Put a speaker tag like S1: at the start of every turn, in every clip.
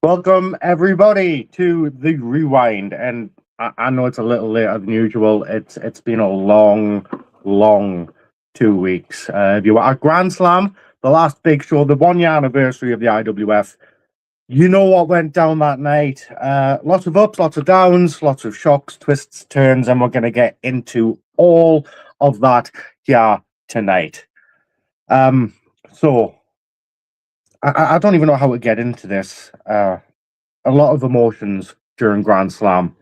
S1: Welcome everybody to the rewind, and I know it's a little later than usual. It's been a long 2 weeks. If you were at Grandslam, the last big show, the 1 year anniversary of the IWF, you know what went down that night. Lots of ups, lots of downs, lots of shocks, twists, turns, and we're going to get into all of that here tonight. So I don't even know how to get into this. A lot of emotions during Grand Slam,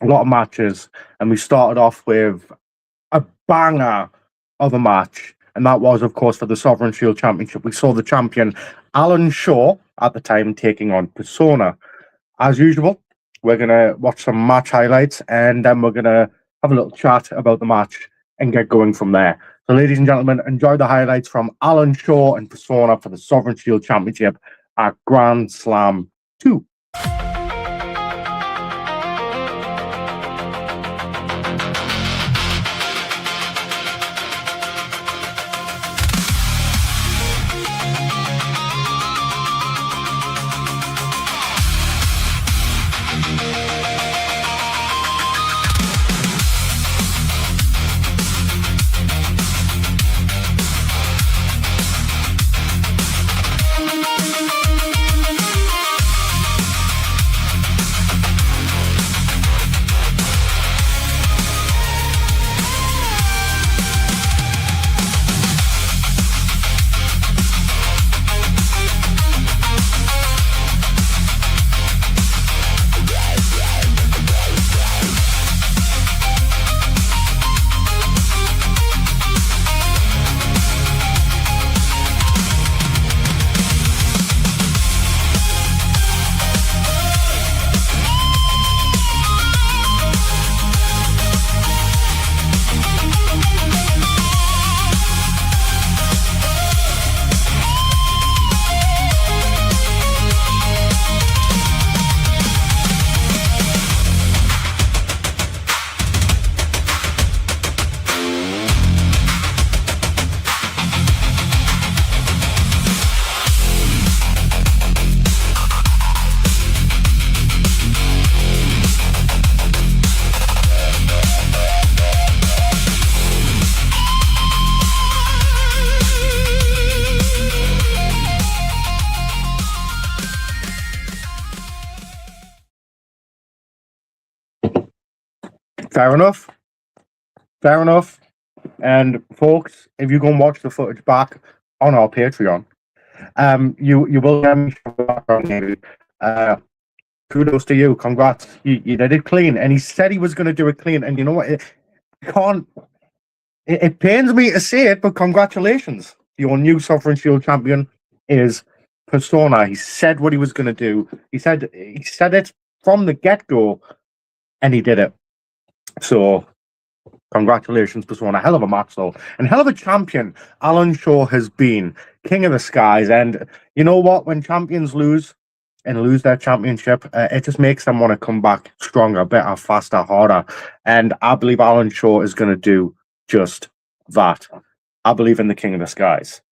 S1: a lot of matches, and we started off with a banger of a match, and that was, of course, for the Sovereign Shield Championship. We saw the champion, Alan Shaw, at the time taking on Persona. As usual, we're going to watch some match highlights, and then we're going to have a little chat about the match and get going from there. So, ladies and gentlemen, enjoy the highlights from Alan Shaw and Persona for the Sovereign Shield Championship at Grand Slam 2. Fair enough. And folks, if you go and watch the footage back on our Patreon, you will get me. Kudos to you. Congrats. You did it clean. And he said he was going to do it clean. And you know what? It pains me to say it, but congratulations. Your new Sovereign Shield champion is Persona. He said what he was going to do. He said it from the get-go, and he did it. So, congratulations, Persona. Hell of a match, though. And hell of a champion Alan Shaw has been. King of the skies. And you know what? When champions lose their championship, it just makes them want to come back stronger, better, faster, harder. And I believe Alan Shaw is going to do just that. I believe in the King of the skies.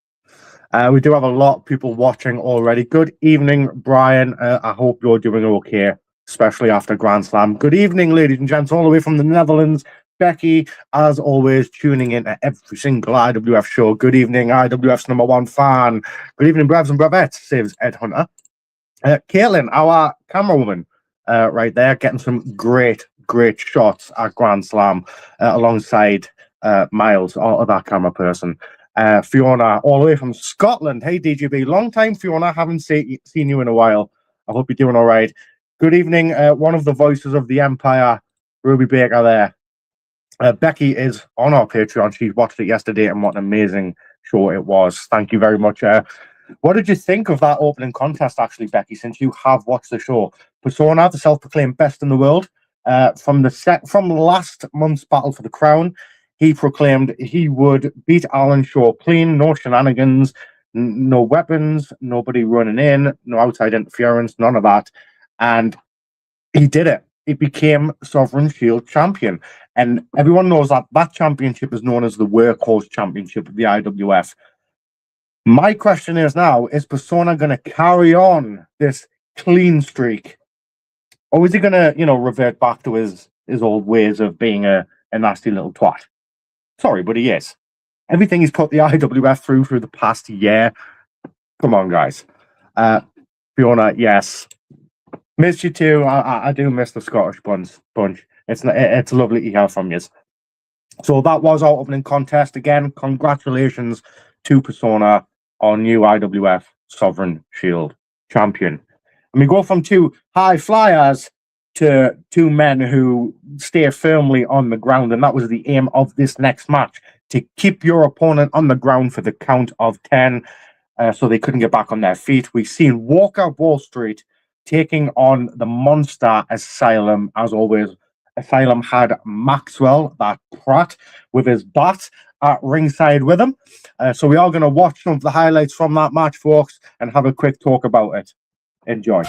S1: We do have a lot of people watching already. Good evening, Brian. I hope you're doing okay, especially after Grand Slam. Good evening, ladies and gents, all the way from the Netherlands. Becky, as always, tuning in to every single IWF show. Good evening, IWF's #1 fan. Good evening, Brevs and Brevettes, says Ed Hunter. Caitlin, our camera woman, right there, getting some great shots at Grand Slam alongside Miles, our other camera person. Fiona, all the way from Scotland. Hey, DJB, long time, Fiona. Haven't seen you in a while. I hope you're doing all right. Good evening, one of the voices of the Empire, Ruby Baker there. Becky is on our Patreon. She watched it yesterday, and what an amazing show it was. Thank you very much. What did you think of that opening contest, actually, Becky, since you have watched the show? Persona, the self-proclaimed best in the world, from last month's Battle for the Crown, he proclaimed he would beat Alan Shaw clean, no shenanigans, no weapons, nobody running in, no outside interference, none of that. And he did it. He became Sovereign Shield champion. And everyone knows that that championship is known as the Workhorse Championship of the IWF. My question is now, is Persona going to carry on this clean streak. Or is he going to, revert back to his old ways of being a nasty little twat? Sorry, but he is. Everything he's put the IWF through the past year. Come on, guys. Fiona, yes. Missed you too. I do miss the Scottish bunch. It's lovely to hear from you. So that was our opening contest. Again, congratulations to Persona, our new IWF Sovereign Shield champion. And we go from two high flyers to two men who stay firmly on the ground. And that was the aim of this next match, to keep your opponent on the ground for the count of 10 so they couldn't get back on their feet. We've seen Walker Wall Street taking on the monster Asylum. As always, Asylum had Maxwell, that prat, with his bat at ringside with him. So we are going to watch some of the highlights from that match, folks, and have a quick talk about it. Enjoy.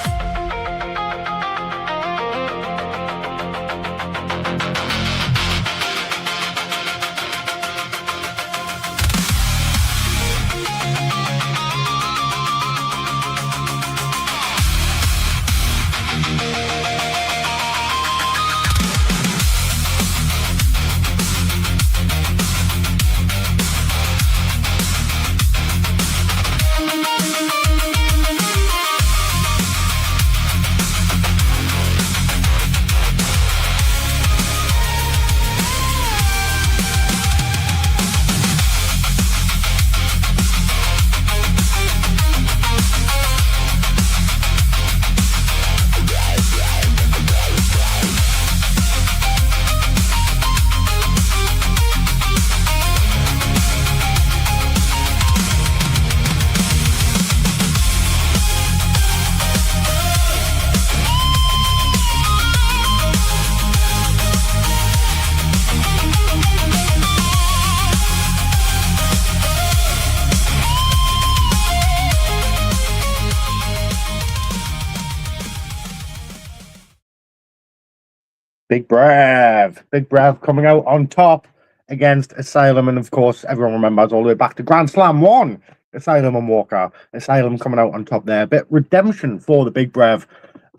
S1: Big Brav coming out on top against Asylum. And of course, everyone remembers all the way back to Grandslam 1. Asylum and Walker. Asylum coming out on top there. A bit redemption for the Big Brav.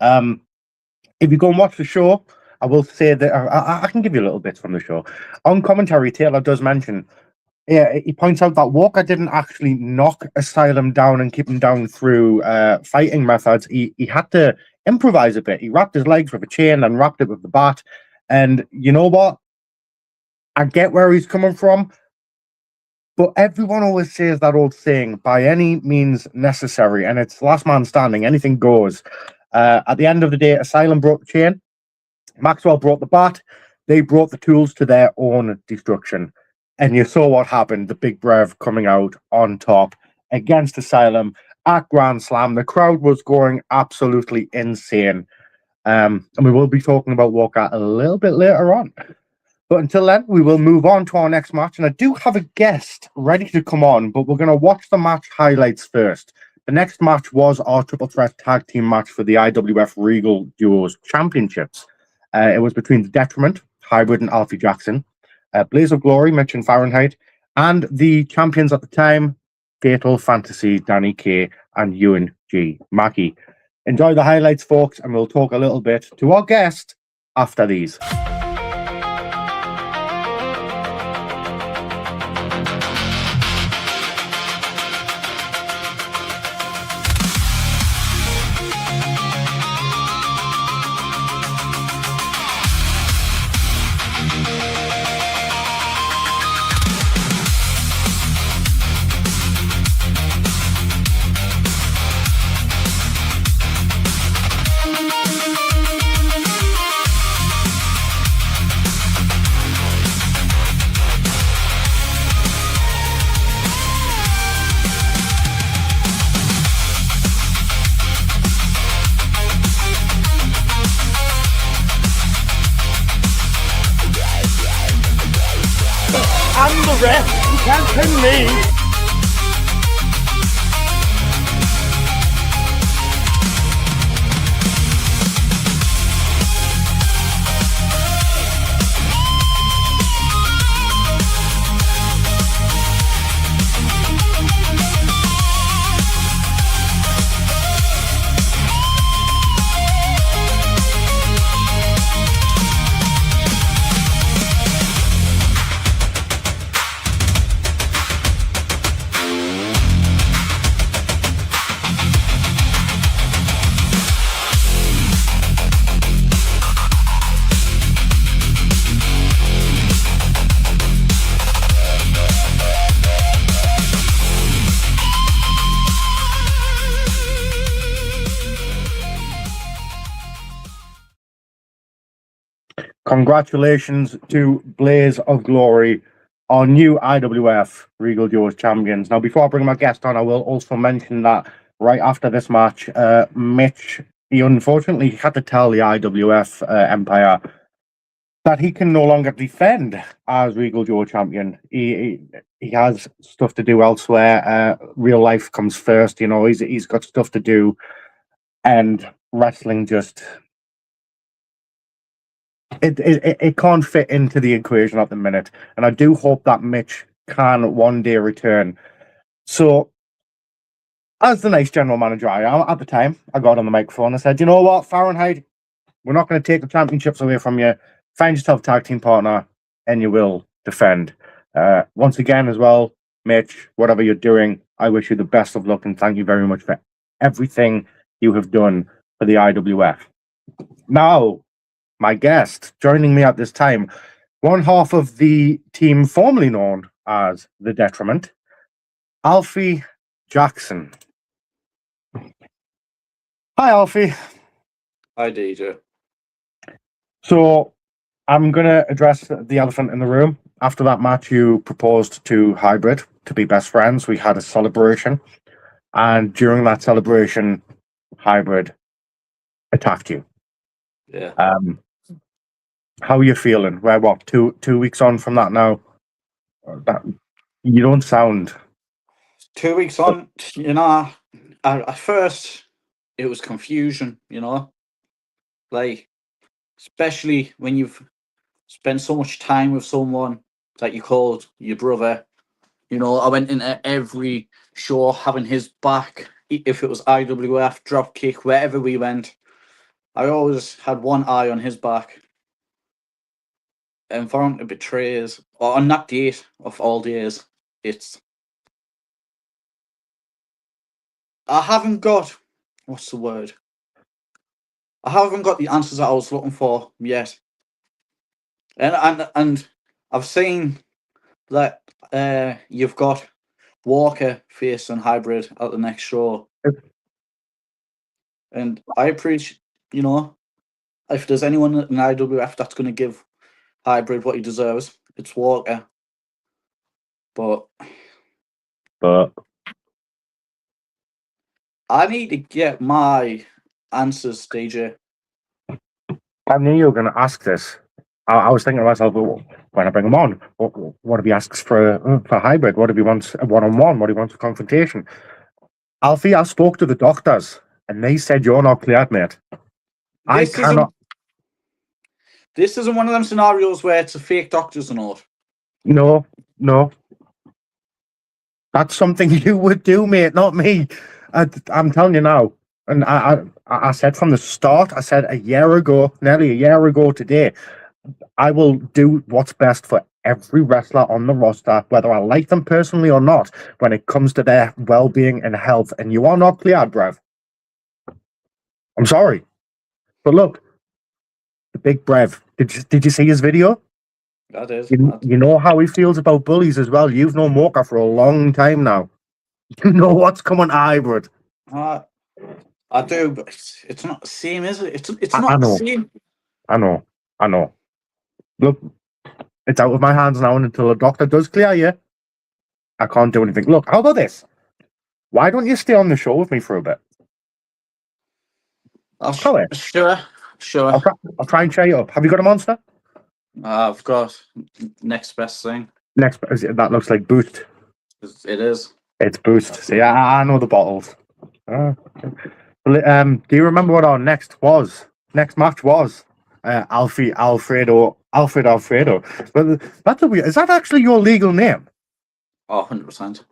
S1: If you go and watch the show, I will say that I can give you a little bit from the show. On commentary, Taylor does mention, he points out that Walker didn't actually knock Asylum down and keep him down through fighting methods. He had to improvise a bit. He wrapped his legs with a chain and wrapped it with the bat. And you know what? I get where he's coming from. But everyone always says that old saying, by any means necessary. And it's last man standing. Anything goes. At the end of the day, Asylum brought the chain. Maxwell brought the bat. They brought the tools to their own destruction. And you saw what happened. The Big Brav coming out on top against Asylum at Grand Slam. The crowd was going absolutely insane. And we will be talking about Walker a little bit later on. But until then, we will move on to our next match. And I do have a guest ready to come on, but we're going to watch the match highlights first. The next match was our triple threat tag team match for the IWF Regal Duos Championships. It was between The Detriment, Hybrid and Alfie Jackson, Blaze of Glory, Mitch and Fahrenheit, and the champions at the time, Fatal Fantasy, Danny K, and Ewan G. Mackey. Enjoy the highlights, folks, and we'll talk a little bit to our guest after these.
S2: I'm the ref. You can't pin me.
S1: Congratulations to Blaze of Glory, our new IWF Regal Duos champions. Now, before I bring my guest on, I will also mention that right after this match, Mitch, he unfortunately had to tell the IWF Empire that he can no longer defend as Regal Duo champion. He has stuff to do elsewhere. Real life comes first, you know. He's got stuff to do, and wrestling just it can't fit into the equation at the minute. And I do hope that Mitch can one day return. So, as the nice general manager I am at the time, I got on the microphone and said, "You know what, Fahrenheit, we're not going to take the championships away from you. Find yourself a tag team partner, and you will defend." Once again, as well, Mitch, whatever you're doing, I wish you the best of luck and thank you very much for everything you have done for the IWF. Now, my guest joining me at this time, one half of the team formerly known as The Detriment, Alfie Jackson. Hi, Alfie.
S3: Hi, DJ.
S1: So, I'm going to address the elephant in the room. After that match, you proposed to Hybrid to be best friends. We had a celebration. And during that celebration, Hybrid attacked you.
S3: Yeah.
S1: How are you feeling? We're what, two weeks on from that now? You don't sound...
S3: 2 weeks on, you know, at first it was confusion, you know, like, especially when you've spent so much time with someone that you called your brother. You know, I went into every show having his back. If it was IWF, Dropkick, wherever we went, I always had one eye on his back. And for him to betray us, or on that date of all days, I haven't got, what's the word? I haven't got the answers that I was looking for yet. And I've seen that you've got Walker facing Hybrid at the next show. And I appreciate, you know, if there's anyone in IWF that's going to give Hybrid what he deserves, it's Walker. But I need to get my answers, DJ.
S1: I knew you were going to ask this. I was thinking to myself, well, when I bring him on, what if he asks for Hybrid? What if he wants a one-on-one? What if he wants a confrontation? Alfie, I spoke to the doctors, and they said you're not cleared, mate.
S3: This isn't one of them scenarios where it's a fake doctor's note.
S1: No. That's something you would do, mate, not me. I'm telling you now. And I said from the start, I said nearly a year ago today, I will do what's best for every wrestler on the roster, whether I like them personally or not, when it comes to their well-being and health. And you are not cleared, bruv. I'm sorry. But look, the big Brev, did you see his video?
S3: That is.
S1: You know how he feels about bullies as well. You've known Mocha for a long time now. You know what's coming to Hybrid.
S3: I do, but it's not the same, is it? It's not the same.
S1: I know. Look, it's out of my hands now, and until a doctor does clear you, I can't do anything. Look, how about this? Why don't you stay on the show with me for a bit?
S3: Sure.
S1: I'll try and cheer you up. Have you got a monster?
S3: I've got next best thing.
S1: That looks like Boost.
S3: It is.
S1: It's Boost. See, I know the bottles. Do you remember what our next match was? Alfredo. But that's weird. Is that actually your legal name?
S3: Oh, 100%.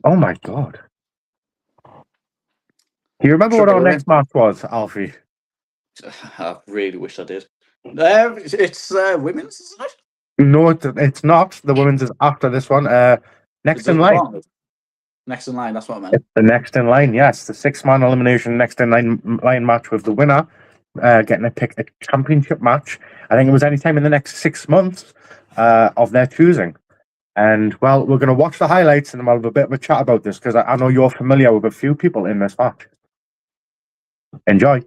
S1: Oh my god. Do you remember what our next match was, Alfie?
S3: I really wish I did. It's women's, isn't it?
S1: No, it's not. The women's is after this one. Next in line.
S3: Next in line, that's what I meant.
S1: It's the next in line, yes. The 6-man elimination next in line match with the winner getting to pick a championship match. I think it was any time in the next 6 months of their choosing. And, well, we're going to watch the highlights and we'll have a bit of a chat about this because I know you're familiar with a few people in this match. Enjoy.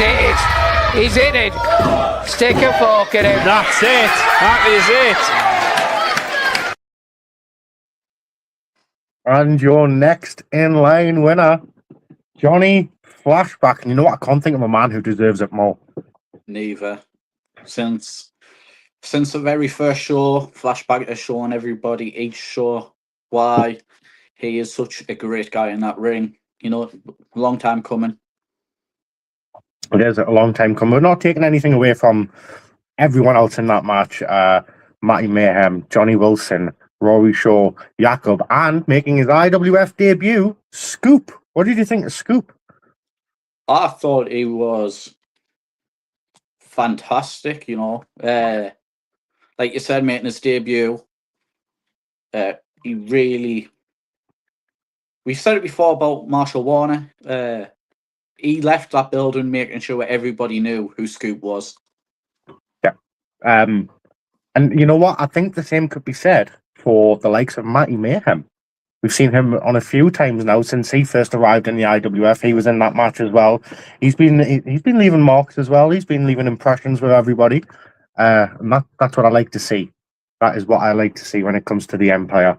S4: hit it. He's hit it. Stick a fork in him.
S2: That's it. That is it.
S1: And your next in line winner, Johnny Flashback. And you know what? I can't think of a man who deserves it more.
S3: Neither. Since the very first show, Flashback has shown everybody each show why he is such a great guy in that ring. You know, long time coming.
S1: It is a long time coming. We're not taking anything away from everyone else in that match. Matty Mayhem, Johnny Wilson, Rory Shaw, Jakob, and making his IWF debut, Scoop. What did you think of Scoop?
S3: I thought he was fantastic, you know. Like you said, making his debut, he really... We've said it before about Marshall Warner. He left that building making sure everybody knew who Scoop was.
S1: Yeah. And you know what? I think the same could be said for the likes of Matty Mayhem. We've seen him on a few times now since he first arrived in the IWF. He was in that match as well. He's been leaving marks as well. He's been leaving impressions with everybody. And that's what I like to see. That is what I like to see when it comes to the Empire.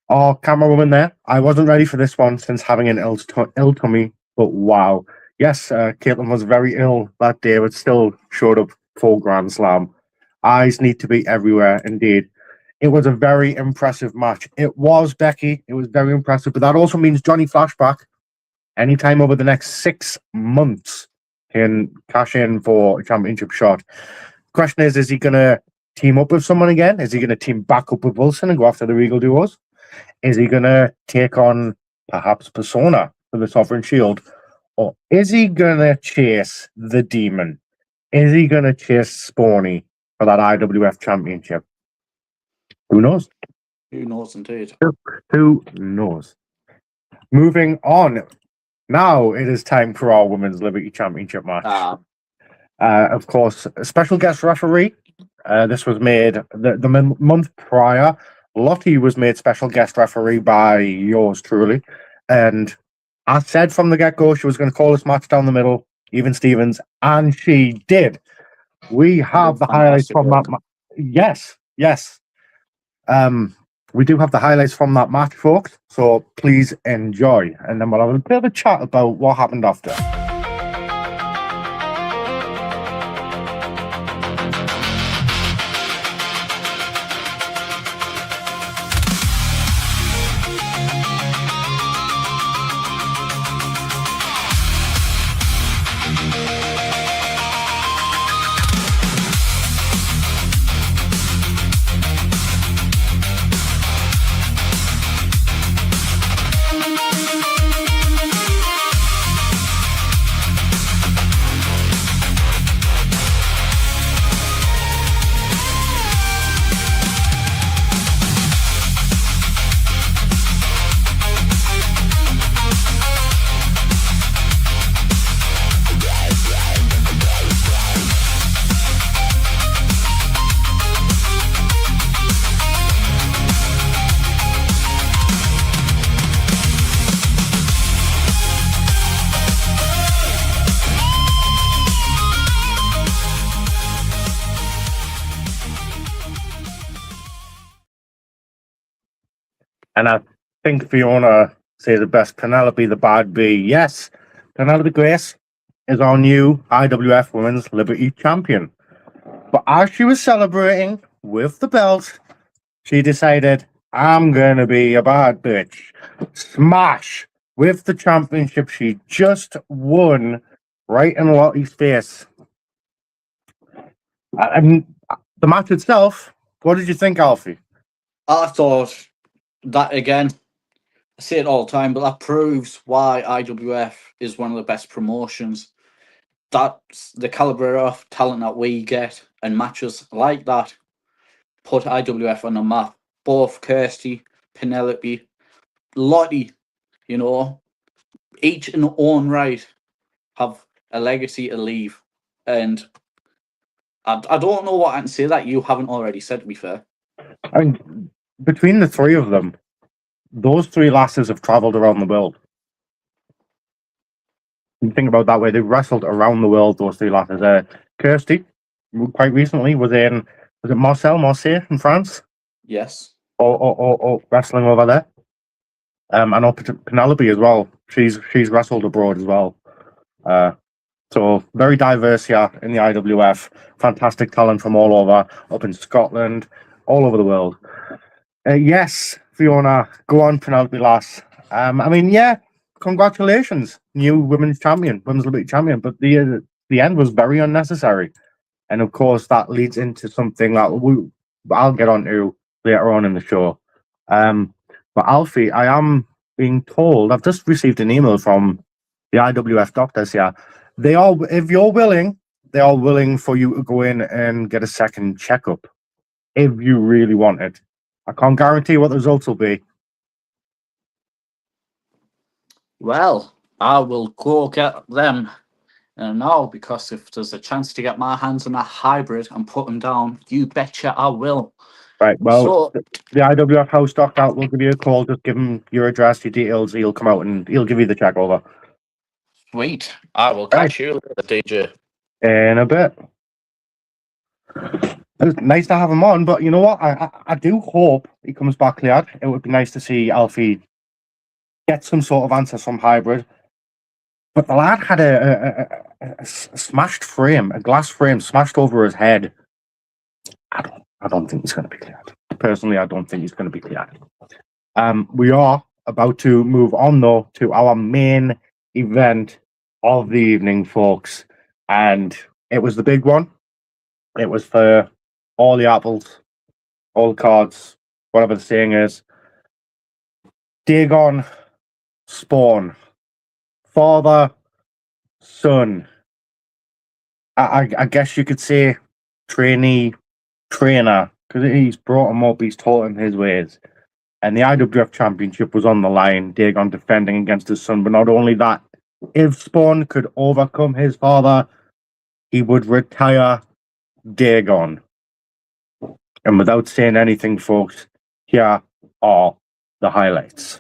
S1: Our camera woman there. I wasn't ready for this one since having an ill tummy, but wow. Yes, Caitlin was very ill that day, but still showed up for Grandslam. Eyes need to be everywhere, indeed. It was a very impressive match. It was, Becky. It was very impressive. But that also means Johnny Flashback, anytime over the next 6 months, can cash in for a championship shot. Question is he going to team up with someone again? Is he going to team back up with Wilson and go after the Regal Duos? Is he going to take on perhaps Persona for the Sovereign Shield? Or is he going to chase the Demon? Is he going to chase Spawny for that IWF championship? Who knows?
S3: Who knows, indeed.
S1: Who knows? Moving on. Now it is time for our Women's Liberty Championship match. Of course, a special guest referee. This was made the month prior. Lottie was made special guest referee by yours truly. And I said from the get-go she was going to call this match down the middle, even Stevens, and she did. We have the highlights from that match. Yes. We do have the highlights from that match, folks, so please enjoy. And then we'll have a bit of a chat about what happened after. And I think Fiona says the best, Penelope the Bad Bee. Yes, Penelope Grace is our new IWF Women's Liberty Champion. But as she was celebrating with the belt, she decided, I'm going to be a bad bitch. Smash with the championship she just won right in Lottie's face. And the match itself, what did you think, Alfie?
S3: I thought that, again, I say it all the time, but that proves why IWF is one of the best promotions. That's the caliber of talent that we get, and matches like that put IWF on the map. Both Kirsty, Penelope, Lottie, you know, each in their own right have a legacy to leave. And I don't know what I can say that you haven't already said, to be fair.
S1: I mean, between the three of them, those three lasses have travelled around the world. You think about that way, they've wrestled around the world, those three lasses. Kirsty, quite recently, was it Marseille in France?
S3: Yes.
S1: Or wrestling over there. I know Penelope as well. She's wrestled abroad as well. So very diverse here in the IWF. Fantastic talent from all over, up in Scotland, all over the world. Yes, Fiona, go on, Penelope lass. I mean, yeah, congratulations, new women's liberty champion. But the end was very unnecessary, and of course that leads into something that I'll get on to later on in the show. But Alfie, I am being told, I've just received an email from the IWF doctors here. They are, if you're willing, they are willing for you to go in and get a second checkup if you really want it. I can't guarantee what the results will be.
S3: Well, I will go get them now, because if there's a chance to get my hands on a hybrid and put them down, you betcha I will.
S1: Right, well,
S3: So,
S1: the IWF house doctor will give you a call. Just give him your address, your details. He'll come out and he'll give you the check over.
S3: sweet. I will catch you later, DJ.
S1: In a bit. It's nice to have him on, but you know what? I do hope he comes back cleared. It would be nice to see Alfie get some sort of answer from hybrid. But the lad had a smashed frame, a glass frame smashed over his head. I don't think he's going to be cleared. Personally, I don't think he's going to be cleared. We are about to move on, though, to our main event of the evening, folks. And it was the big one. It was for all the apples, all the cards, whatever the saying is. Dagon, Spawn, father, son. I guess you could say trainer, because he's brought him up, he's taught him his ways. And the IWF Championship was on the line, Dagon defending against his son. But not only that, if Spawn could overcome his father, he would retire Dagon. And without saying anything, folks, here are the highlights.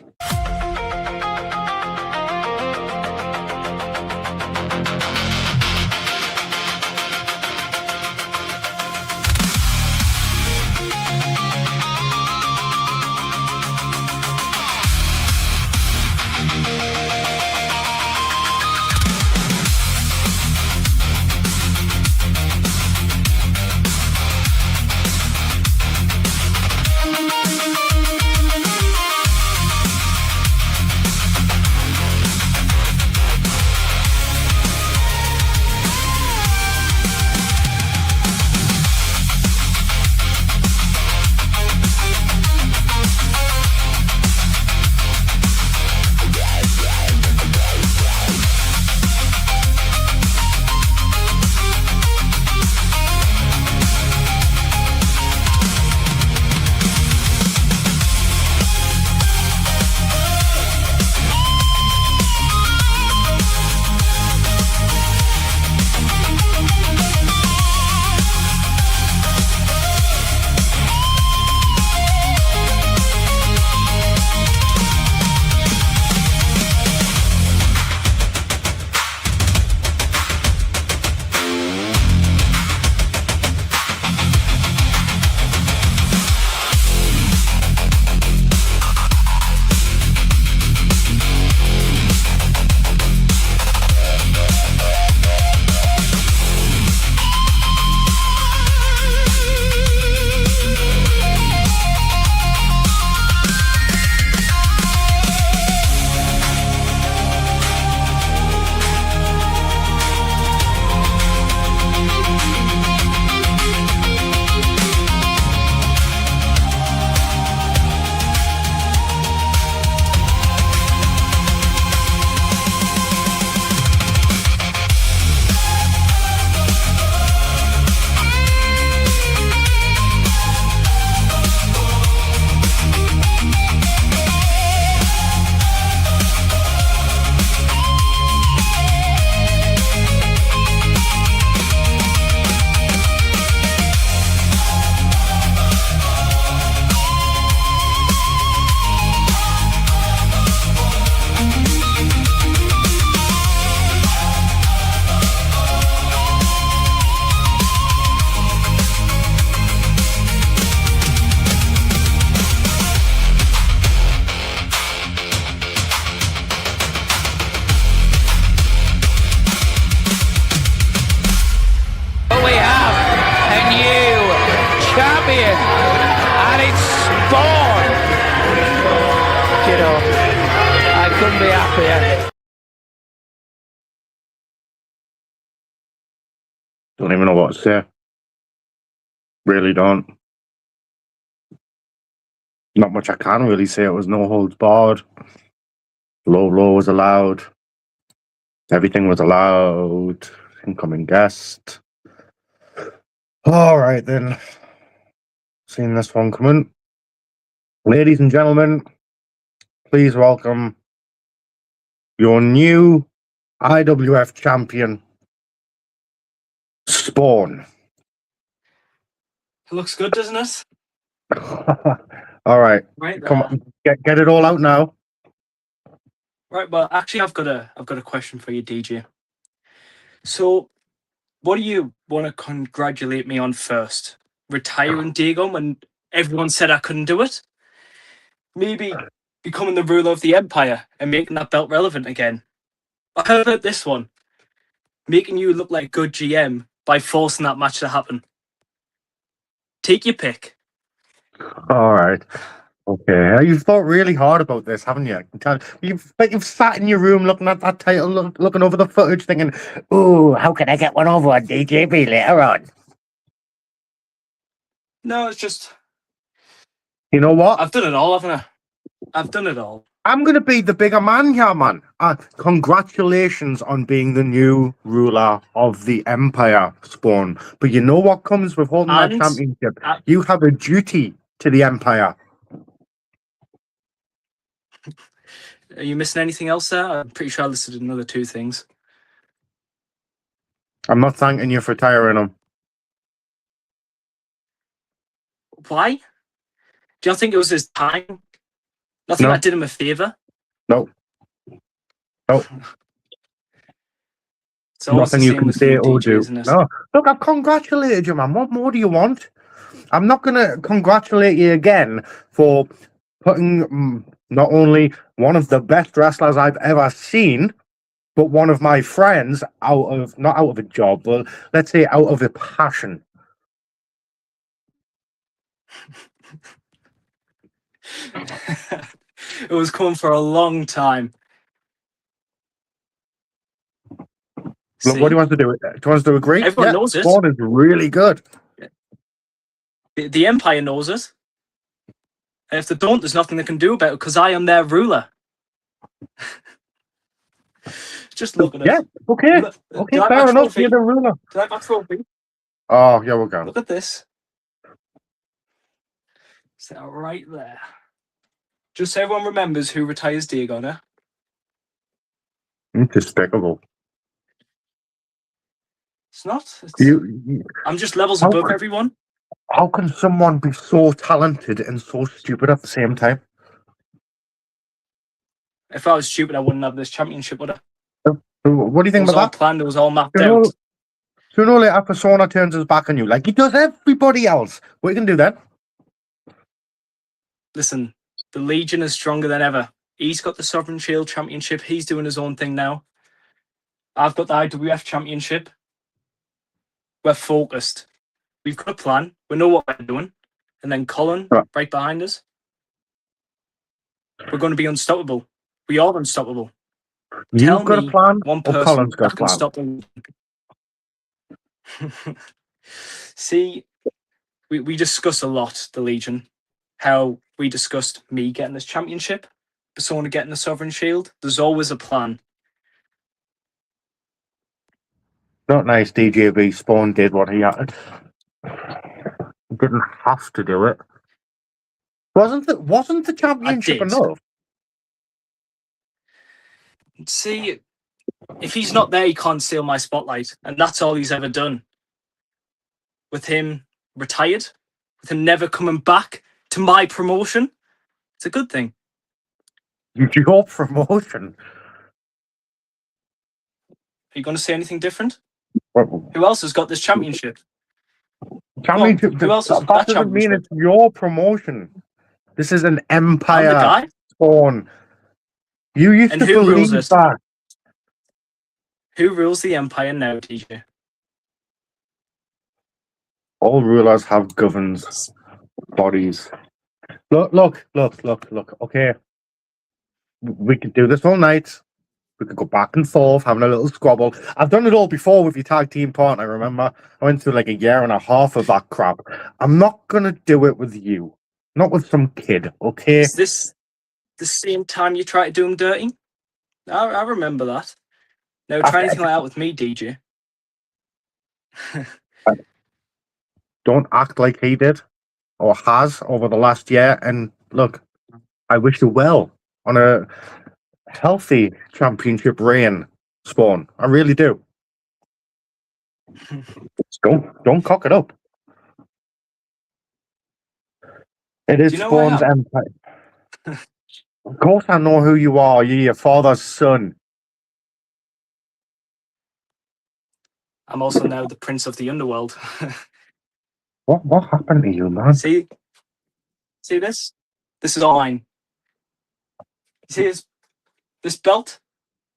S4: champion, and it's Spawn. You know, I couldn't be happier.
S1: Don't even know what to say. Really don't. Not much I can really say. It was no holds barred. Low blow was allowed. Everything was allowed. Incoming guest. All right then. Seeing this one coming. Ladies and gentlemen, please welcome your new IWF champion, Spawn.
S5: It looks good, doesn't it?
S1: All right,
S5: Right.
S1: come on, get it all out now.
S5: Right. Well, actually, I've got a question for you, DJ. So, what do you want to congratulate me on first? Retiring Dagon when everyone said I couldn't do it? Maybe becoming the ruler of the Empire and making that belt relevant again? Or how about this one? Making you look like a good GM by forcing that match to happen? Take your pick.
S1: All right. Okay, you've thought really hard about this, haven't you? I can tell. You've sat in your room looking at that title, looking over the footage, thinking, "Oh, how can I get one over on DJB later on?"
S5: No, it's just
S1: You know what?
S5: I've done it all, haven't I? I've done it all.
S1: I'm going to be the bigger man here, man. Congratulations on being the new ruler of the Empire, Spawn. But you know what comes with holding that
S5: And-
S1: championship? You have a duty to the Empire.
S5: Are you missing anything else there? I'm pretty sure I listed another 2 things.
S1: I'm not thanking you for tiring him.
S5: Why? Do you think it was his time? Nothing
S1: No.
S5: that did him a favour?
S1: No. No.
S5: It's always
S1: Nothing
S5: the
S1: you
S5: same
S1: can
S5: with
S1: say
S5: you,
S1: or
S5: DJ,
S1: do.
S5: isn't it?
S1: No. Look, I've congratulated you, man. What more do you want? I'm not going to congratulate you again for putting not only one of the best wrestlers I've ever seen, but one of my friends not out of a job, but let's say out of a passion.
S5: It was coming for a long time.
S1: Look, what do you want to do? Do you want us to agree?
S5: Everyone knows it.
S1: Spawn is really good.
S5: The Empire knows it. And if they don't, there's nothing they can do about it because I am their ruler. Just look at
S1: Yeah,
S5: it.
S1: okay.
S5: Look,
S1: Okay,
S5: do I have
S1: fair
S5: my
S1: enough.
S5: trophy?
S1: You're the ruler.
S5: Do I have my trophy?
S1: Oh, yeah, we're going.
S5: Look at this. Set it right there. Just so everyone remembers who retires Dagon, eh?
S1: Despicable.
S5: It's not. It's,
S1: You,
S5: I'm just levels
S1: How
S5: above
S1: could-
S5: everyone.
S1: how can someone be so talented and so stupid at the same time?
S5: If I was stupid, I wouldn't have this championship, would I?
S1: What do you
S5: It
S1: think
S5: was all
S1: about that?
S5: planned. It was all mapped
S1: You know,
S5: out.
S1: sooner or later, Persona turns his back on you, like he does everybody else. What are you going to do then?
S5: Listen, the Legion is stronger than ever. He's got the Sovereign Shield Championship. He's doing his own thing now. I've got the IWF Championship. We're focused. We've got a plan. We know what we're doing. And then Colin right behind us. We're going to be unstoppable. We are unstoppable. Tell
S1: You've got a
S5: me
S1: plan,
S5: one
S1: or
S5: person
S1: Colin's got
S5: that
S1: a
S5: can
S1: plan?
S5: stop them. See, we discuss a lot, the Legion. How we discussed me getting this championship, Persona getting the Sovereign Shield. There's always a plan.
S1: Not nice, DJB. Spawn did what he had. He didn't have to do it. Wasn't the championship
S5: did.
S1: enough?
S5: See, if he's not there, he can't steal my spotlight. And that's all he's ever done. With him retired, with him never coming back to my promotion, it's a good thing.
S1: Your promotion.
S5: Are you going to say anything different?
S1: Well,
S5: Who else has got this championship?
S1: championship.
S5: who else has
S1: That
S5: got that
S1: doesn't mean
S5: championship?
S1: it's your promotion. This is an
S5: I'm the
S1: empire,
S5: guy.
S1: Spawn. You used
S5: And
S1: to
S5: who rules
S1: believe
S5: it?
S1: that.
S5: Who rules the Empire now, DJ?
S1: All rulers have governs. Bodies. Look. Okay, we could do this all night. We could go back and forth, having a little squabble. I've done it all before with your tag team partner. Remember, I went through like a year and a half of that crap. I'm not gonna do it with you. Not with some kid. Okay.
S5: Is this the same time you tried to do him dirty? I remember that. Never try anything like that with me, DJ.
S1: Don't act like he did or has over the last year. And look, I wish you well on a healthy championship reign, Spawn. I really do. Don't cock it up. It is
S5: Do you know who I
S1: Spawn's
S5: am?
S1: empire. Of course I know who you are. You're your father's son.
S5: I'm also now the prince of the underworld.
S1: What happened to you, man?
S5: See this? This is all mine. See this belt?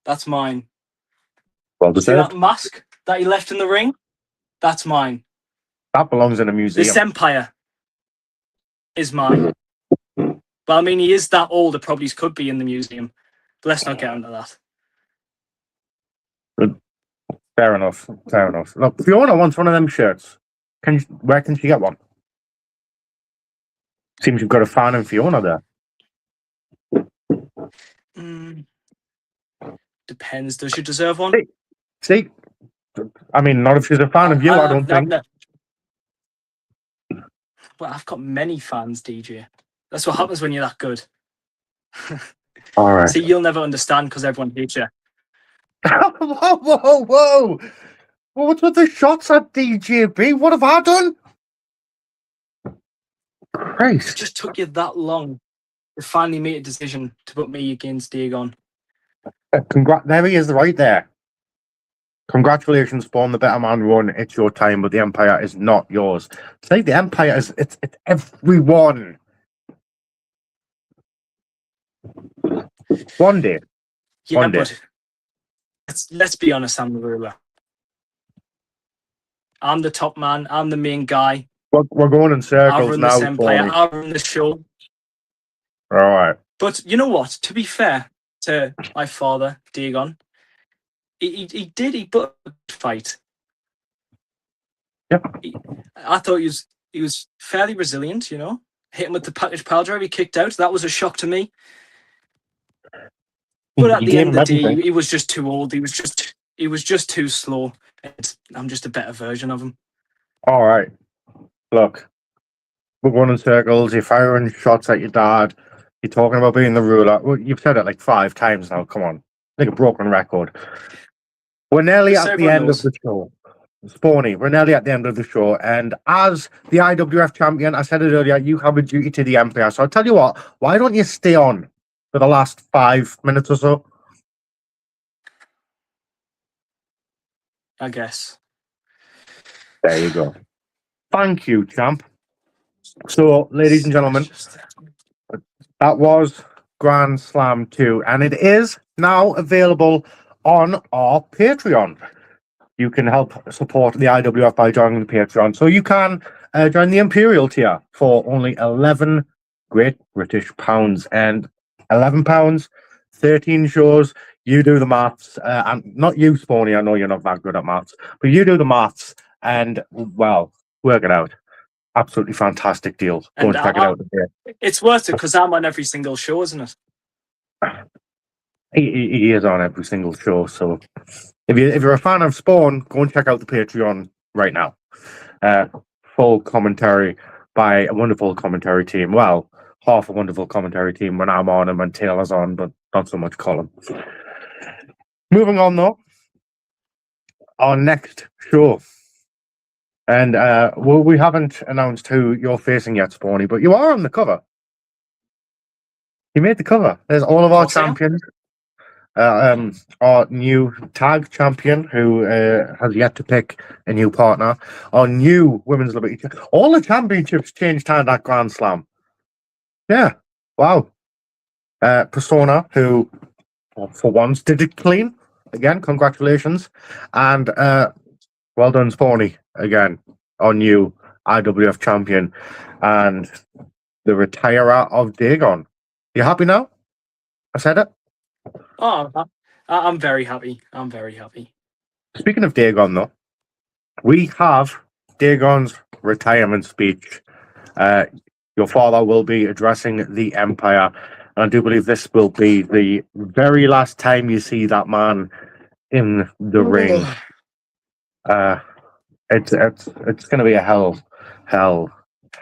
S5: That's mine.
S1: Well
S5: See
S1: deserved.
S5: that mask that he left in the ring? That's mine.
S1: That belongs in a museum.
S5: This empire is mine. But I mean, he is that old, it probably could be in the museum. But let's not get into that.
S1: Fair enough. Look, Fiona wants one of them shirts. Where can she get one? Seems you've got a fan in Fiona there.
S5: Depends. Does she deserve one?
S1: See? I mean, not if she's a fan of you, I don't think.
S5: Well, I've got many fans, DJ. That's what happens when you're that good.
S1: All right.
S5: See, you'll never understand because everyone hates you.
S1: Whoa! What's with the shots at DJB? What have I done?
S5: It
S1: Christ.
S5: just took you that long to finally make a decision to put me against Dagon.
S1: There he is right there. Congratulations, Spawn, the better man won. It's your time, but the Empire is not yours. Say the Empire is it's everyone. One day.
S5: Yeah,
S1: One day.
S5: but let's be honest, I'm the ruler. I'm the top man. I'm the main guy.
S1: We're going in
S5: I
S1: circles
S5: run
S1: now.
S5: this empire.
S1: Spawny.
S5: I run the show.
S1: All right.
S5: But you know what? To be fair to my father, Dagon, he put up a good fight.
S1: Yeah.
S5: I thought he was fairly resilient. You know, hit him with the package pile driver. He kicked out. That was a shock to me. But at the end of the day, he was just too old. He was just too slow. And I'm just a better version of him.
S1: All right. Look, we're going in circles. You're firing shots at your dad. You're talking about being the ruler. Well, you've said it like 5 times now. Come on. Like a broken record. We're nearly at the end of the show. Spawny, we're nearly at the end of the show. And as the IWF champion, I said it earlier, you have a duty to the Empire. So I'll tell you what, why don't you stay on for the last 5 minutes or so?
S5: I guess.
S1: There you go. Thank you, champ. So, ladies and gentlemen, that was Grand Slam 2, and it is now available on our Patreon. You can help support the IWF by joining the Patreon. So you can join the Imperial tier for only 11 Great British pounds, and £11, 13 shows. You do the maths, and not you, Spawny. I know you're not that good at maths, but you do the maths, and well, work it out. Absolutely fantastic deal. Go and check it out.
S5: It's worth it because I'm on every single show, isn't it?
S1: He is on every single show. So if you're a fan of Spawn, go and check out the Patreon right now. Full commentary by a wonderful commentary team. Well, half a wonderful commentary team when I'm on and when Taylor's on, but not so much Colin. Moving on though, our next show. And well, we haven't announced who you're facing yet, Spawny, but you are on the cover. You made the cover. There's all of our champions. Our new tag champion who has yet to pick a new partner. Our new women's liberty. All the championships changed hand at Grand Slam. Yeah. Wow. Persona, who for once did it clean. Again, congratulations. And well done, Spawny. Again, our new IWF champion and the retirer of Dagon. You happy now? I said it.
S5: Oh, I'm very happy. I'm very happy.
S1: Speaking of Dagon, though, we have Dagon's retirement speech. Your father will be addressing the Empire, and I do believe this will be the very last time you see that man in the ring. It's going to be a hell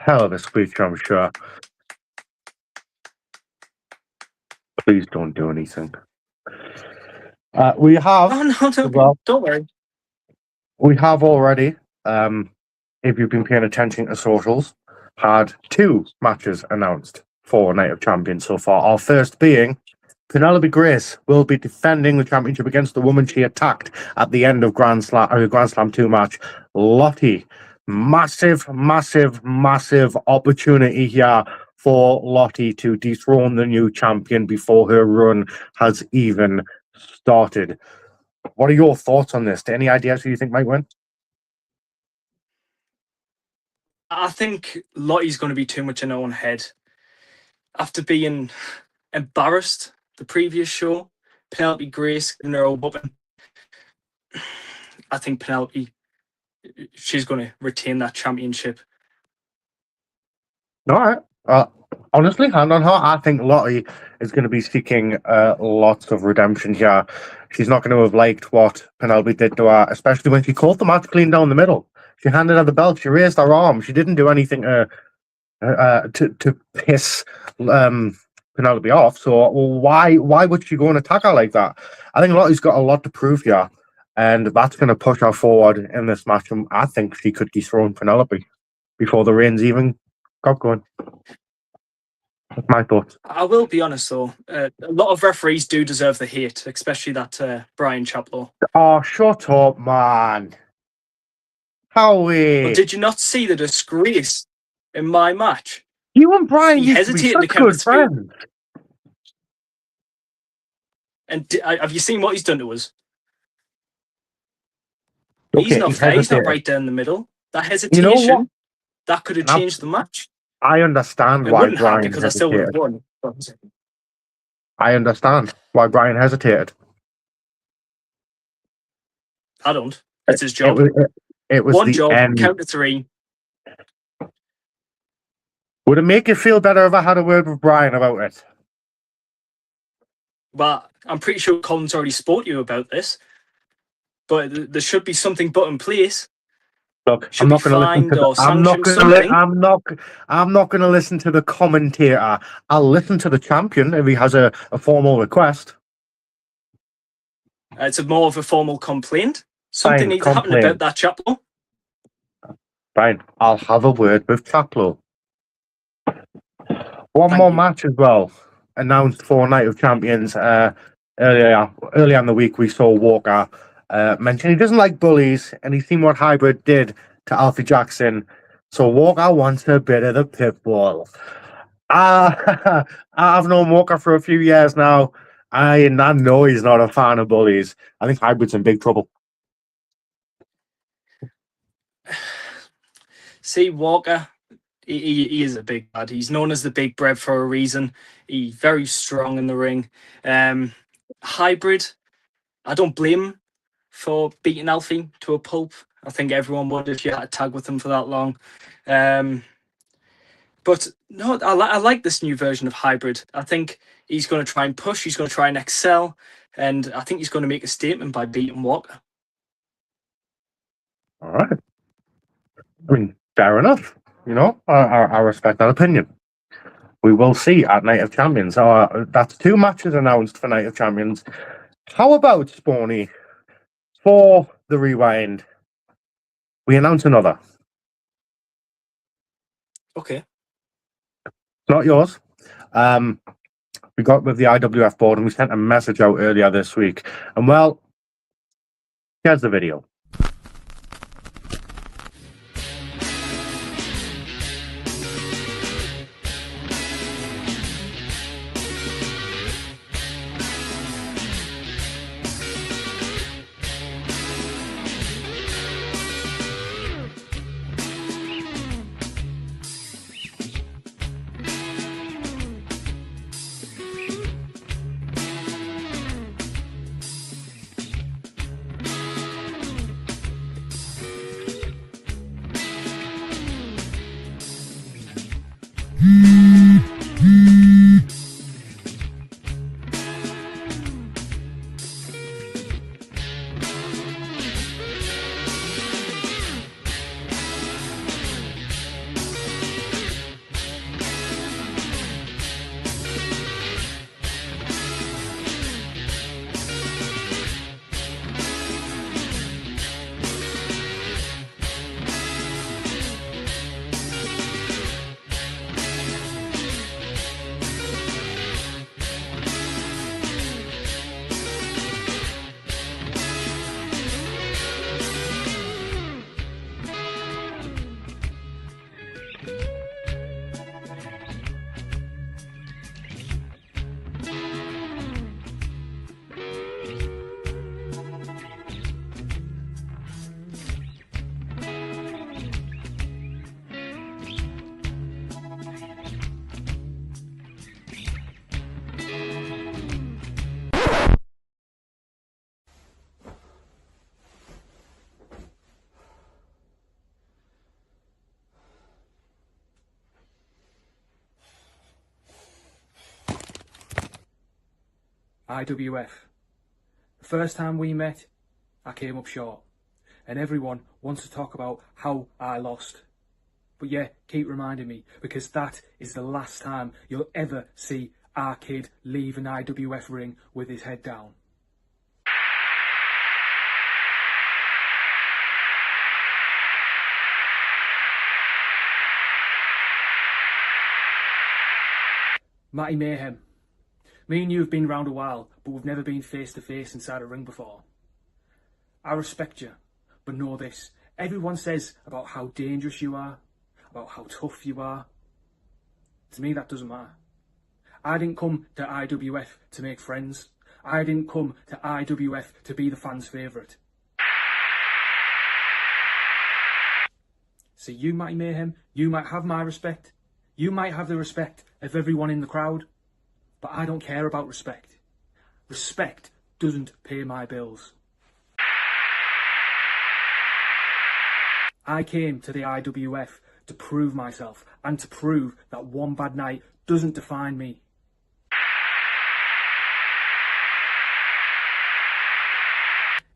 S1: of a speech, I'm sure. Please don't do anything. We have.
S5: Oh no,
S1: Well,
S5: don't worry.
S1: we have already, if you've been paying attention to socials, had 2 matches announced for Night of Champions so far. Our first being Penelope Grace will be defending the championship against the woman she attacked at the end of Grand Slam 2 match, Lottie. Massive opportunity here for Lottie to dethrone the new champion before her run has even started. What are your thoughts on this? Any ideas who you think might win?
S5: I think Lottie's going to be too much in her own head. After being embarrassed the previous show, Penelope Grace giving her a whooping. I think Penelope, she's going to retain that championship.
S1: All right. Honestly, hand on heart, I think Lottie is going to be seeking lots of redemption here. She's not going to have liked what Penelope did to her, especially when she caught the match clean down the middle. She handed her the belt. She raised her arm. She didn't do anything to piss Penelope off. So why would she go and attack her like that? I think Lottie's got a lot to prove here, and that's going to push her forward in this match. And I think she could dethrone Penelope before the reigns even got going. That's my thoughts.
S5: I will be honest though, a lot of referees do deserve the hate, especially that Brian Chaplow.
S1: Oh, shut up, man. Howie.
S5: But did you not see the disgrace in my match?
S1: You and Brian
S5: He
S1: used to be
S5: hesitated
S1: such
S5: to count
S1: good
S5: his feet.
S1: friends.
S5: And have you seen what he's done to us?
S1: Okay,
S5: he's not
S1: he
S5: fair. He's not
S1: hesitated.
S5: right down the middle. That
S1: You
S5: hesitation,
S1: know what?
S5: that could have
S1: Now-
S5: changed the match.
S1: I understand
S5: It
S1: why
S5: wouldn't have
S1: Brian
S5: because I still would
S1: hesitated.
S5: have won. But
S1: I understand why Brian hesitated.
S5: I don't. It's his
S1: It
S5: job.
S1: was
S5: One
S1: the
S5: job,
S1: end.
S5: count to 3.
S1: Would it make you feel better if I had a word with Brian about it?
S5: But I'm pretty sure Colin's already spoke to you about this. But there should be something put in place.
S1: Look,
S5: Should
S1: I'm not
S5: be
S1: going to listen
S5: fined
S1: to.
S5: or
S1: I'm not
S5: sanctioned
S1: going to.
S5: something.
S1: I'm not going to listen to the commentator. I'll listen to the champion if he has a formal request.
S5: It's more of a formal complaint. Something
S1: Fine,
S5: needs to happen
S1: complaint.
S5: about that Chaplow.
S1: Fine, I'll have a word with Chaplow. One
S5: Thank
S1: more
S5: you.
S1: match as well. Announced for Night of Champions. Earlier in the week, we saw Walker mention he doesn't like bullies, and he's seen what Hybrid did to Alfie Jackson. So Walker wants a bit of the pitbull. I've known Walker for a few years now. I know he's not a fan of bullies. I think Hybrid's in big trouble.
S5: See, Walker, he is a big lad. He's known as the Big Brev for a reason. He's very strong in the ring. Hybrid, I don't blame him for beating Alfie to a pulp. I think everyone would if you had to tag with him for that long. But no, I like this new version of Hybrid. I think he's going to try and push. He's going to try and excel. And I think he's going to make a statement by beating Walker.
S1: All right. I mean, fair enough. You know, I respect that opinion. We will see at Night of Champions. That's 2 matches announced for Night of Champions. How about, Spawny, for the rewind, we announce another.
S5: Okay.
S1: Not yours. We got with the IWF board and we sent a message out earlier this week. And well, here's the video.
S6: IWF. The first time we met, I came up short, and everyone wants to talk about how I lost. But yeah, keep reminding me, because that is the last time you'll ever see our kid leave an IWF ring with his head down. Matty Mayhem. Me and you have been round a while, but we've never been face to face inside a ring before. I respect you, but know this. Everyone says about how dangerous you are, about how tough you are. To me, that doesn't matter. I didn't come to IWF to make friends. I didn't come to IWF to be the fans' favourite. So you, Matty Mayhem, you might have my respect. You might have the respect of everyone in the crowd. But I don't care about respect. Respect doesn't pay my bills. I came to the IWF to prove myself and to prove that one bad night doesn't define me.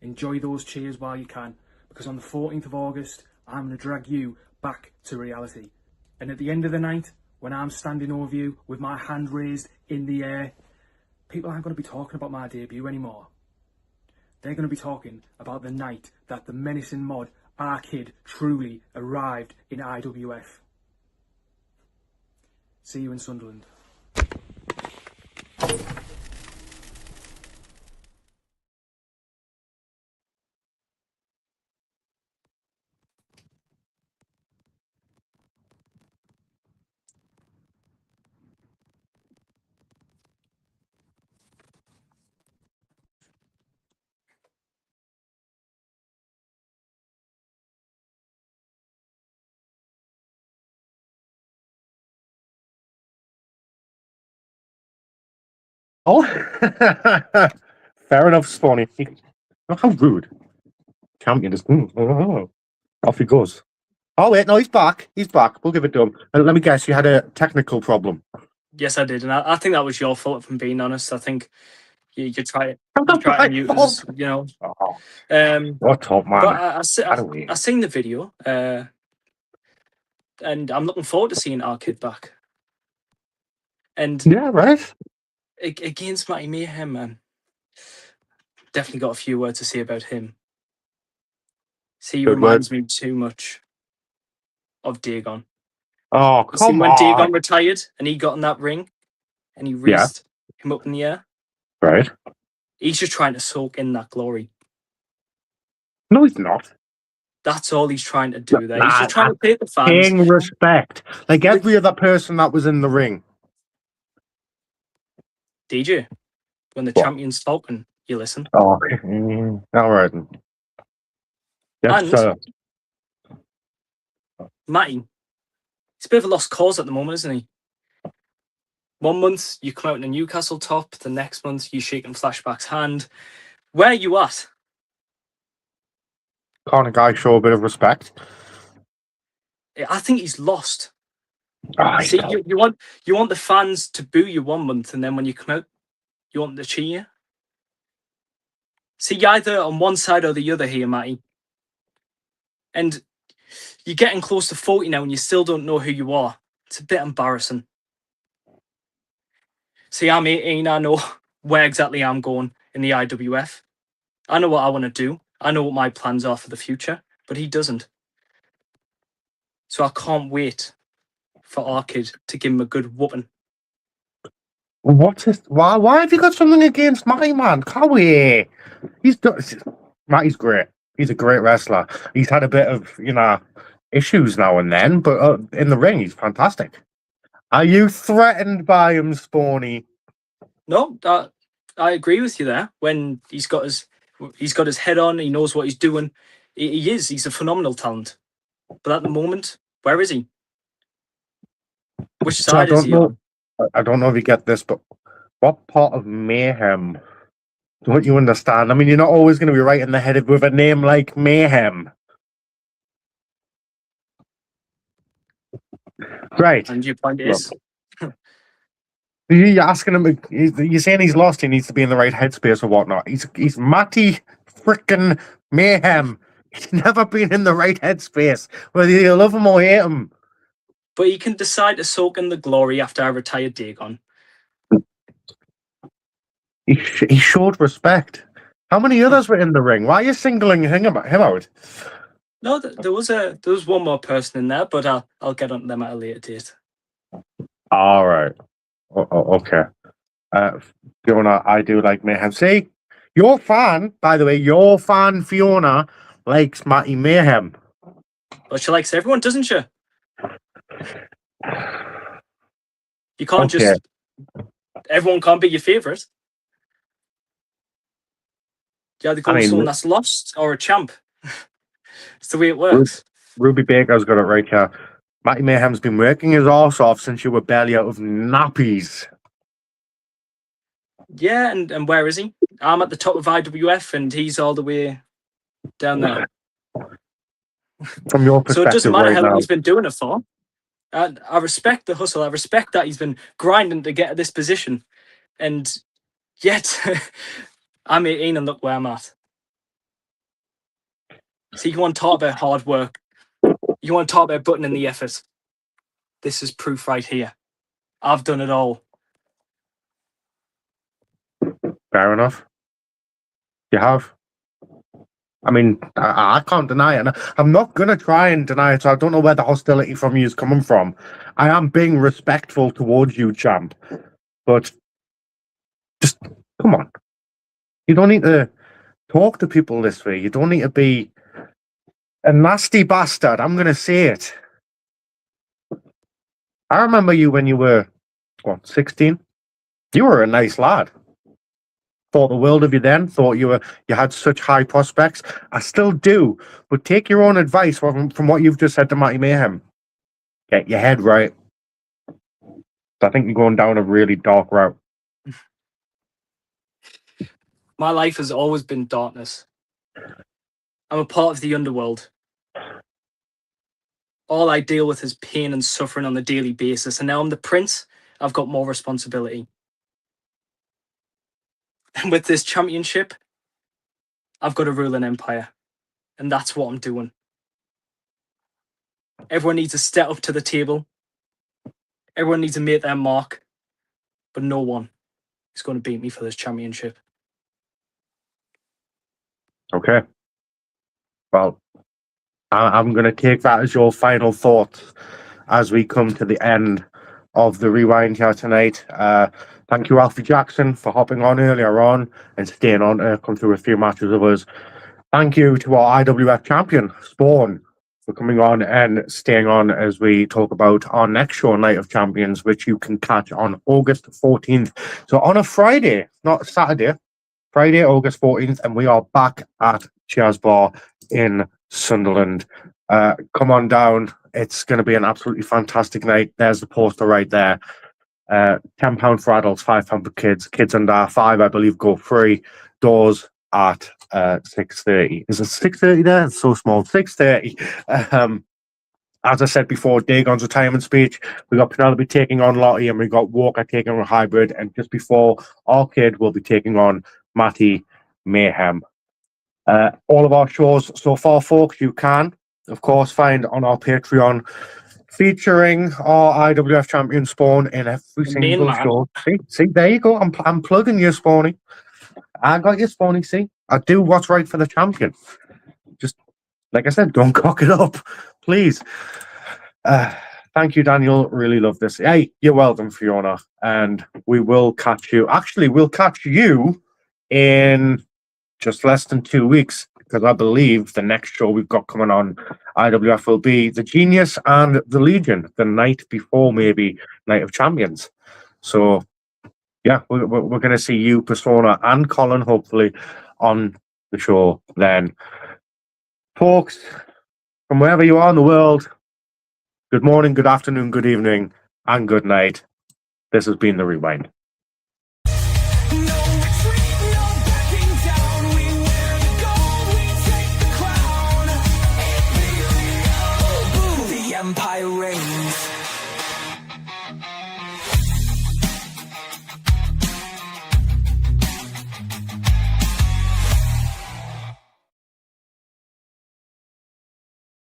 S6: Enjoy those cheers while you can, because on the 14th of August, I'm going to drag you back to reality. And at the end of the night, when I'm standing over you with my hand raised in the air, people aren't going to be talking about my debut anymore. They're going to be talking about the night that the menacing mod, our kid, truly arrived in IWF. See you in Sunderland.
S1: Oh, fair enough, Spawny. Oh, how rude. Champion just off he goes. Oh wait, no, he's back. He's back. We'll give it to him. Let me guess, you had a technical problem.
S5: Yes, I did, and I think that was your fault. If I'm being honest, I think you try
S1: That's
S5: to
S1: my
S5: mute
S1: fault.
S5: us, you know.
S1: Oh, what up, man?
S5: But I
S1: Out
S5: seen the video, and I'm looking forward to seeing our kid back. And
S1: yeah, right.
S5: against Matty Mayhem, man, definitely got a few words to say about him. See, he
S1: Good
S5: reminds
S1: words.
S5: me too much of Dagon.
S1: Oh,
S5: You see,
S1: come
S5: when Dagon
S1: on.
S5: retired and he got in that ring and he raised him up in the air,
S1: Right.
S5: he's just trying to soak in that glory.
S1: No, he's not.
S5: That's all he's trying to do there. He's
S1: Nah,
S5: just trying to pay the fans.
S1: paying respect. Like every other person that was in the ring.
S5: DJ, when the
S1: What?
S5: champion's talking, you listen.
S1: Oh, all right. Yes,
S5: And Matty, he's a bit of a lost cause at the moment, isn't he? 1 month you come out in a Newcastle top, the next month you shaking Flashback's hand. Where are you at?
S1: can't a guy show a bit of respect?
S5: I think he's lost.
S1: Oh,
S5: See, you want the fans to boo you 1 month, and then when you come out, you want them to cheer you. See, you're either on one side or the other here, Matty. And you're getting close to 40 now, and you still don't know who you are. It's a bit embarrassing. See, I'm 18. I know where exactly I'm going in the IWF. I know what I want to do. I know what my plans are for the future, but he doesn't. So I can't wait for our kid to give him a good whooping.
S1: What's this? Why have you got something against Matty, man? Cowie. Matty's great. He's a great wrestler. He's had a bit of, issues now and then, but in the ring, he's fantastic. Are you threatened by him, Spawny?
S5: No, I agree with you there. When he's got his head on, he knows what he's doing. He's a phenomenal talent. But at the moment, where is he? Which side is he on?
S1: I don't know if you get this, but what part of Mayhem don't you understand? I mean, you're not always going to be right in the head with a name like Mayhem. Right.
S5: And your point is?
S1: You're asking him. You're saying he's lost. He needs to be in the right headspace or whatnot. He's Matty frickin' Mayhem. He's never been in the right headspace, whether you love him or hate him.
S5: But he can decide to soak in the glory after I retire Dagon.
S1: He showed respect. How many others were in the ring? Why are you singling him out?
S5: No, there was one more person in there, but I'll get on to them at a later date.
S1: All right. Okay. Fiona, I do like Mayhem. See, your fan, by the way, your fan Fiona likes Matty Mayhem.
S5: But she likes everyone, doesn't she? You can't
S1: Okay.
S5: just... Everyone can't be your favourite. You either go with someone that's lost or a champ. It's the way it works.
S1: Ruby Baker's got it right here. Matty Mayhem's been working his arse off since you were barely out of nappies.
S5: Yeah, and where is he? I'm at the top of IWF and he's all the way down there.
S1: From your perspective,
S5: So it doesn't matter
S1: right
S5: how long
S1: now.
S5: he's been doing it for. I respect the hustle. I respect that he's been grinding to get to this position. And yet, I'm 18 and look where I'm at. So you want to talk about hard work. You want to talk about putting in the effort. This is proof right here. I've done it all.
S1: Fair enough. You have. I mean, I can't deny it. And I'm not going to try and deny it, so I don't know where the hostility from you is coming from. I am being respectful towards you, champ. But just, come on. You don't need to talk to people this way. You don't need to be a nasty bastard. I'm going to say it. I remember you when you were, 16? You were a nice lad. Thought the world of you then. Thought you had such high prospects. I still do. But take your own advice from what you've just said to Matty Mayhem. Get your head right. I think you're going down a really dark route.
S5: My life has always been darkness. I'm a part of the underworld. All I deal with is pain and suffering on a daily basis. And now I'm the prince. I've got more responsibility. And with this championship, I've got to rule an empire. And that's what I'm doing. Everyone needs to step up to the table. Everyone needs to make their mark. But no one is going to beat me for this championship.
S1: Okay. Well, I'm going to take that as your final thought as we come to the end of the rewind here tonight. Thank you, Alfie Jackson, for hopping on earlier on and staying on to come through a few matches of us. Thank you to our IWF champion, Spawn, for coming on and staying on as we talk about our next show, Night of Champions, which you can catch on August 14th. So on a Friday, not Saturday, Friday, August 14th, and we are back at Cheers Bar in Sunderland. Come on down. It's going to be an absolutely fantastic night. There's the poster right there. £10 for adults, £5 for kids. Kids under 5, I believe, go free. Doors at 6:30. Is it 6:30 there? It's so small. 6:30. As I said before, Dagon's retirement speech. We got Penelope taking on Lottie, and we got Walker taking on Hybrid. And just before, our kid will be taking on Matty Mayhem. All of our shows so far, folks, you can, of course, find on our Patreon, featuring our IWF champion Spawn in every single show. See, there you go. I'm plugging you, Spawny. I got you, Spawny. See, I do what's right for the champion. Just like I said, don't cock it up, please. Thank you, Daniel. Really love this. Hey, you're welcome, Fiona. And we will catch you. Actually, we'll catch you in just less than 2 weeks, because I believe the next show we've got coming on IWF will be the Genius and the Legion, the night before maybe Night of Champions. So, yeah, we're going to see you, Persona, and Colin, hopefully, on the show then. Folks, from wherever you are in the world, good morning, good afternoon, good evening, and good night. This has been The Rewind.